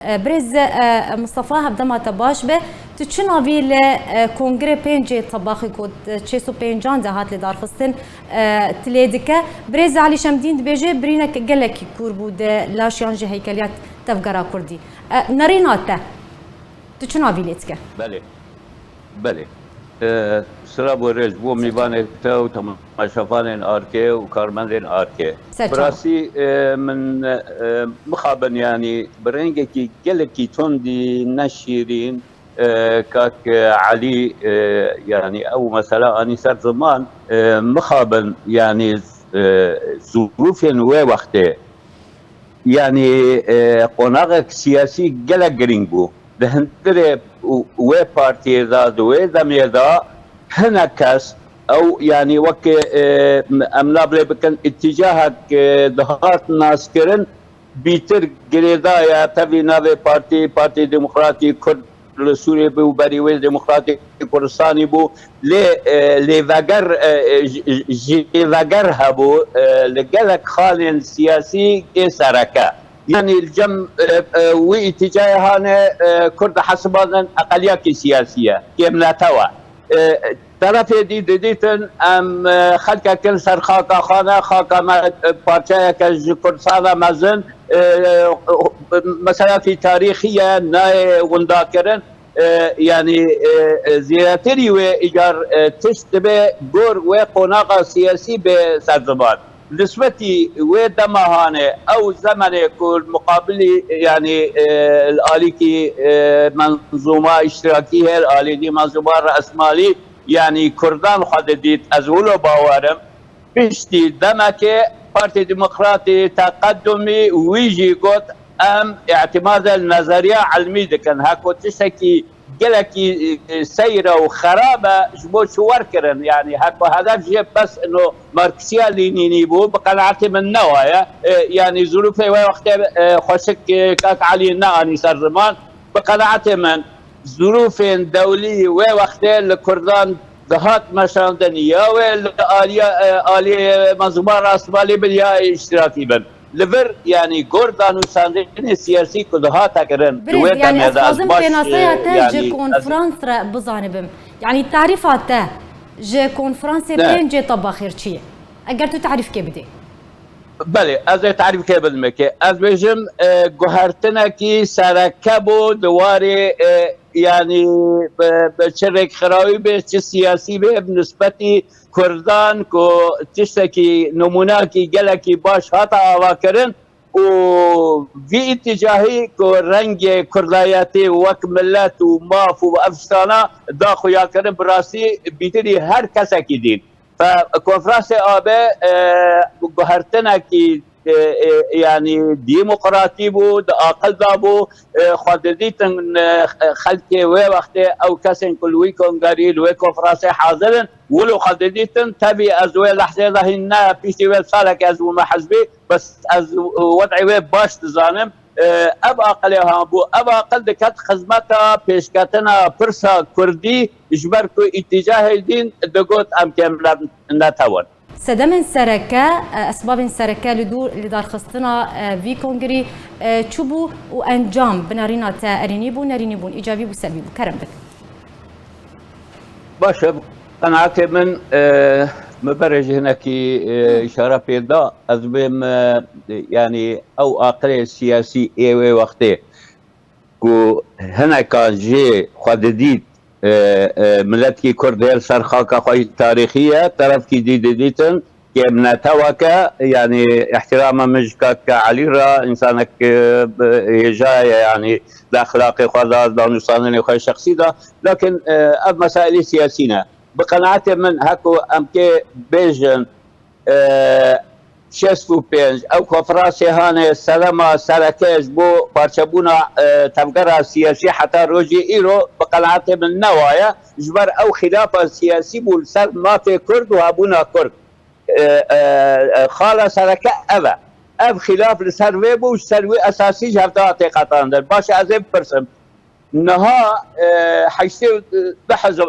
برز مصطفى هبدما تباش به تشنا في لكونغري بينجي طباخي كود تشيسو بينجان دهات لدار خستن تليدكه برز علي شمدين بيجي برينك قالك كوربود لاشيان جي هيكليات تفقرا كردي ناريناته تشنا في ليتكه بله سلام ورز بو میوان تو تماشافان آرکه و کارمندان آرکه براسی من مخابن يعني برنجة کی گلکی تندی نشیرین كاك علي يعني او مثلا اني صار زمان مخابن يعني ظروف وقته يعني قناغك سياسي جلا جرينجو دهنتري و بارتي ذا و دميدا هنا كاس او يعني وك امنابل بكن اتجاهك دهات ناس كرن بيتر جريدايا تبي نافي بارتي ديمقراطي كرد سوري بو بريوي ديمقراطي كردستاني بو لي فاجر جي فاجر هبو لجلك خالن سياسي كسركه يعني الجم واتجاهنا كرد حسبا اقليات سياسيه كيمنا توا طرف دي ديتن ام خلق كل سر خاكا خانه خاكا ما بارتيا كردستان مازن مثلا في تاريخيه ناي ونداكرن يعني زيارتي وايجار تشتبه دور وقناقه سياسي بسرزمان نسبتي ودمهانه او زمن كل مقابل يعني الاليكي منظومه اشتراكيه الالي منظومه راسمالي يعني كردان خدديت ازولو باورم بشتي دمك بارتي ديمقراطي تقدمي ويجي قد ام اعتماد النظريه علمي كان هاكو تشكي جلكي سيره وخرابه جبو شوار كرن يعني هاكو هدف جيب بس انه ماركسيا لينيني بو بقناعتي من نوايا يعني ظروفي وقت خوشك كاك علي ناني صار زمان بقناعتي من ظروف دوليه وقت الكردان دهات مشاندنيا والي منظومه راسمالي باليا اشتراكي بن لفر يعني جوردان وساندين سياسي كدهات كرن يعني لازم في نصيحة جي كونفرنس بزانبم يعني تعريفاته جي كونفرنس بين جي طباخير شيء اگر تو تعرف كيف بدي بله از تعریف که بدمکه از بجم گوهرتنا کی سرکبو دواره يعني بشرك خراوي بس سياسي بنسبتي كردان كو تشتكي نموناكي جلكي باش هاتا اواكرن وفي اتجاهي كو رنج كرداياتي وكملات وماف وافستانا داخو ياكرن براسي بيتري هر كسكي دين فكونفرنس ابي جوهرتنا كي يعني ديمقراطي بو اقل دابو خدديتن خلقي وقت او كسن كل ويكون قريل وكونفرنس حاضرن ولو خدديتن تبي ازوي لحظه هنا بيشتي صالك ازو ما حزبي بس از وضعي باش تزانم اب اقلها بو اب اقل دكات خدمتها بيشكاتنا برسا كردي اجبركو اتجاه الدين دقوت ام كامل نتاور سدمن سركه اسباب سركه لدار خصتنا في كونغري تشوبو وانجام بنارينا تارينيبو نارينيبو ايجابي وسلبي كرم بك باشا قناعتي من مبرج هناك اشاره بيضاء ازبم يعني او اقليه سياسي اي وقته كو هنا كان جي خدديت ملتكي كرديل سرخاكا خوي تاريخية طرف كي ديتن كي ابن توكا يعني احتراما مجكاك علي را انسانك هجاية يعني الاخلاقي خذاز دانوسانين خوي شخصي دا لكن اب مسائل سياسية بقناعتي من هاكو امكي بيجن شستو بينج او كفراسي هاني سلامة سركيز بو بارشبونا تفقرها سياسي حتى روجي ايرو بقلعته من نوايا جبر او خلافة سياسي بو سر ما في كرد وهابونا كرد خالة سركة ابا اب خلاف لسروي بو سروي اساسي جهبتا تيقاتان در باش ازيب برسم نها حيثي بحزب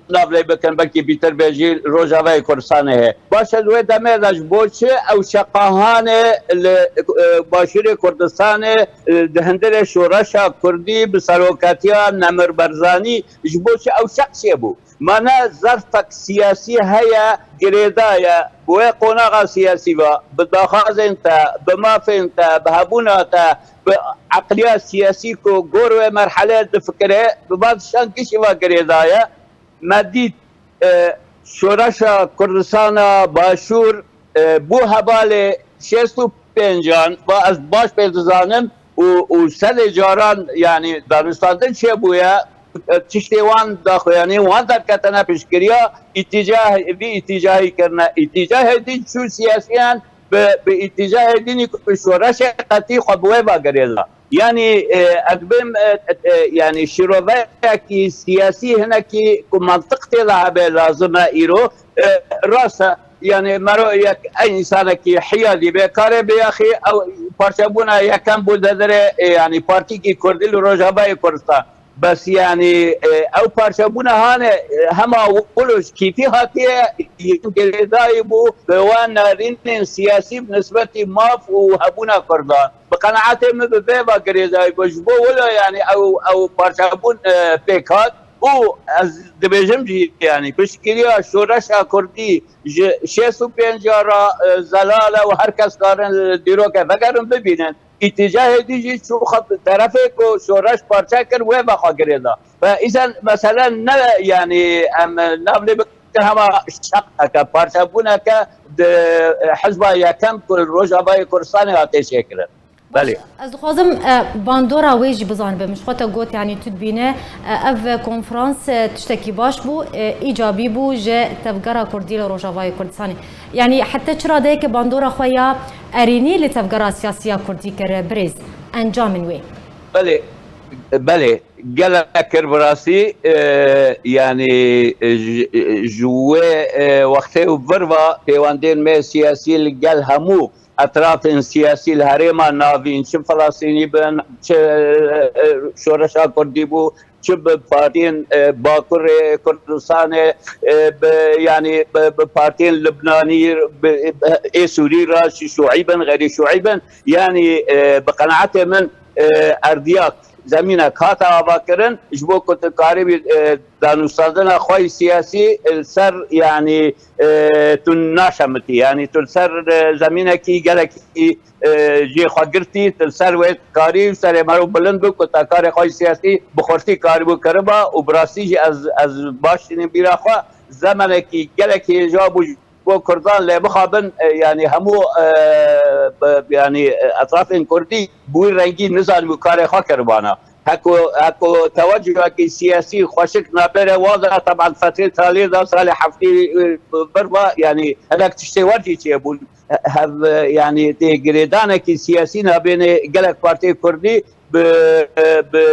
نابلی بکن بکی بیتر بیجی روجاوی کردستانه باشه دوی دمه داش بوچه او شقاهان باشور کردستان دهندر شورشا کردی بسروکاتیا نمر برزانی جبوچه او شخصی بو مانا ظرفك سياسي هيا جريدايا بوي قناغا سياسي با بداخاز انت بمافي انت بهبونا انت بعقلية سياسي كو غورو مرحلة دفكره ببعض شان كشوا جريدايا مديد شورشا كردستان باشور بو هبال شستو پنجان با از باش پیدزانم و سل جاران يعني دانستاندن چه بویا تشتیوان داخل یعنی وان در کتنا پیشگیریا اتجاهی کرنا اتجاه دین شو سیاسیان به اتجاه دینی که شورش قطعی خبوه با گریزا یعنی ادبم یعنی شروعه کی سیاسی هنا کی منطق تلعبه لازمه ایرو راسه يعني مرو یک انسان کی حیادی بیکاره بیاخی او پارچبونا یکم بود داره يعني پارتی کی کردی روجابای کردستان بس يعني او پارچبونا هانه هما وقلوش كيفي هاتيه يقلدايبو بوان نارين سياسي بالنسبة ماف وهبونا كردان بقناعاتي مببيبا قريدايبو جبو ولا يعني او پارچبون بيكات او از دبیجم جی يعني بشکلیا شورشا کردی 65 را زلاله و هر کس کارن دیرو که فکرم ببینن اتجاه دیجی چو خط طرفه کو شورش پارچه کر و بخوا گریدا و اذا مثلا نه يعني ام نابلی بکن هما شق که پارچه بونه که حزب یکم کل روجابای کردستان هاته شکرن بله از خوازم باندورا ویجی بزن به مشخوطه گوت یعنی تدبینه اف کنفرانس تشتکی باش بو ایجابی بو جه تفگرا کردی لروجاوای کردستانی یعنی حتی چرا ده که باندورا خویا ارینی لتفگرا سیاسیا کردی کر بریز انجام وی بله گله کربراسی يعني جوه وقته وبروا پیواندین میں سیاسی لگل همو اطراف سیاسی الهرم ناوین چه فلسطینی بن چه شورشا کردی بو چه پارتین باکر کردستان يعني بپارتین لبنانی سوری را شعیبا غیر شعیبا يعني بقناعت من اردیاک زمینه کاتا آبا کرن جبو کت کاری دانستاندن خوی سیاسی سر يعني تن ناشمتی يعني تن سر زمینه کی گلکی جی خواگرتی تن سر وید کاری سر مرو بلند بو کتا کار خوی سیاسی بخورتی کاری بو کربا و براسی جی از باشتین بیرا خوا زمانه کی گلکی جابو بو کردان لی بخابن يعني همو يعني اطراف كردي بوی رنگی نزان کار خوا کربانا هكو توجه کی سیاسی خوشک نابره واضح طبعا فتره تالي دا سال حفتي بربا يعني هذاك تشتي ورجي تيبول يعني تجريدان کی سیاسی نابين جلك بارتي كردي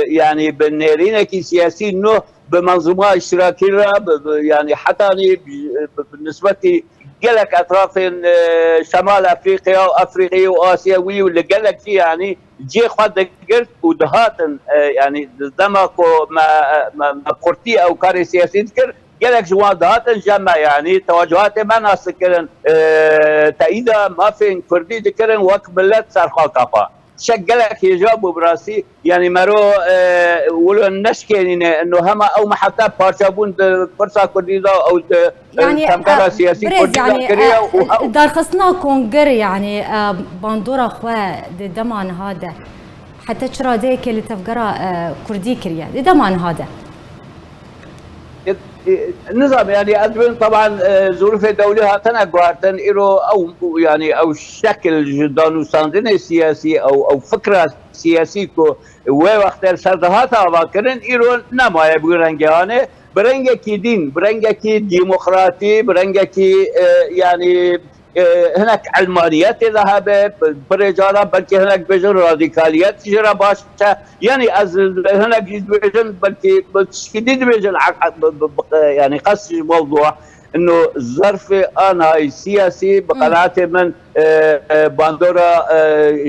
يعني بالنيرين کی سياسي انه بمنظومه اشتراكيه يعني حتى بالنسبه جلك اطراف شمال افريقيا وافريقيا واسيوي واللي جلك فيه يعني جي خد قلت ودهاتن يعني دمكو ما قرتي او كاري سياسي ذكر جلك جوان دهاتن جمع يعني توجهات ما ناس ذكرن تأييدا ما في كردي ذكرن وكبلت سرخا كفا شكلك يجابوا براسي يعني مرو ولو نشكي انه هما او محتى بارشابون فرصه كرديدا او يعني سياسي يعني دار خصنا كونغر يعني باندورا خوا دمان هذا حتى ترى ديك اللي تفقرا كردي كريا دمان هذا النظام يعني أدبن طبعا ظروف دولها تنقوارتن إيرو أو يعني أو شكل دانوستاندن السياسي أو فكرة سياسي كو وقت سردهاتها باكرن إيرو نما يبغي رنجانه برنجة كي دين برنجة كي ديمقراطي برنجة كي يعني هناك علمانيات ذهب برجالة بلكي هناك بيجن راديكاليات تجرى باشا يعني از هناك بيجن بلكي شديد بيجن يعني قص الموضوع انه ظرف انا سياسي بقناعتي من باندورا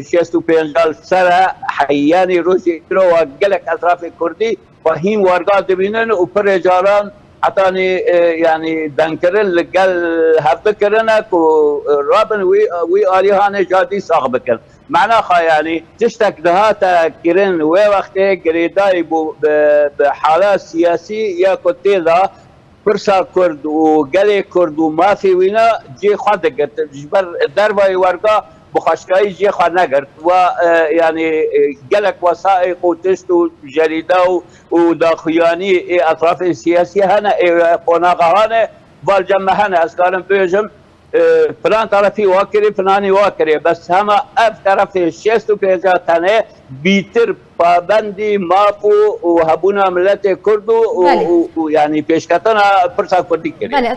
شيستو بينجال سرا حياني روسي وقلك اطراف الكردي وهين وارقات بينن وبرجالان حتاني يعني دنكرن لقل هفكرنك ورابن وي آليهاني جادي صاغ بكر معناها يعني تشتك دهاتا كيرن وقتي قريداي بحالات سياسية يا كتيلا فرصة كرد وقلي كرد وما في وينا جي خد قرت جبر دربا ورقة بخشكاي جي خد نقرت ويعني قلك وثائق وتست وجريدة وداخياني اطراف السياسية هنا قناقة هنا والجمع هنا اسكارن بيجم فلان طرفي واكري فلاني واكري بس هما اف طرف الشيستو بيجا تاني بيتر پابندی مافو و هبونا ملت کردو و یعنی پیشکتنا پرسا کردی کردی.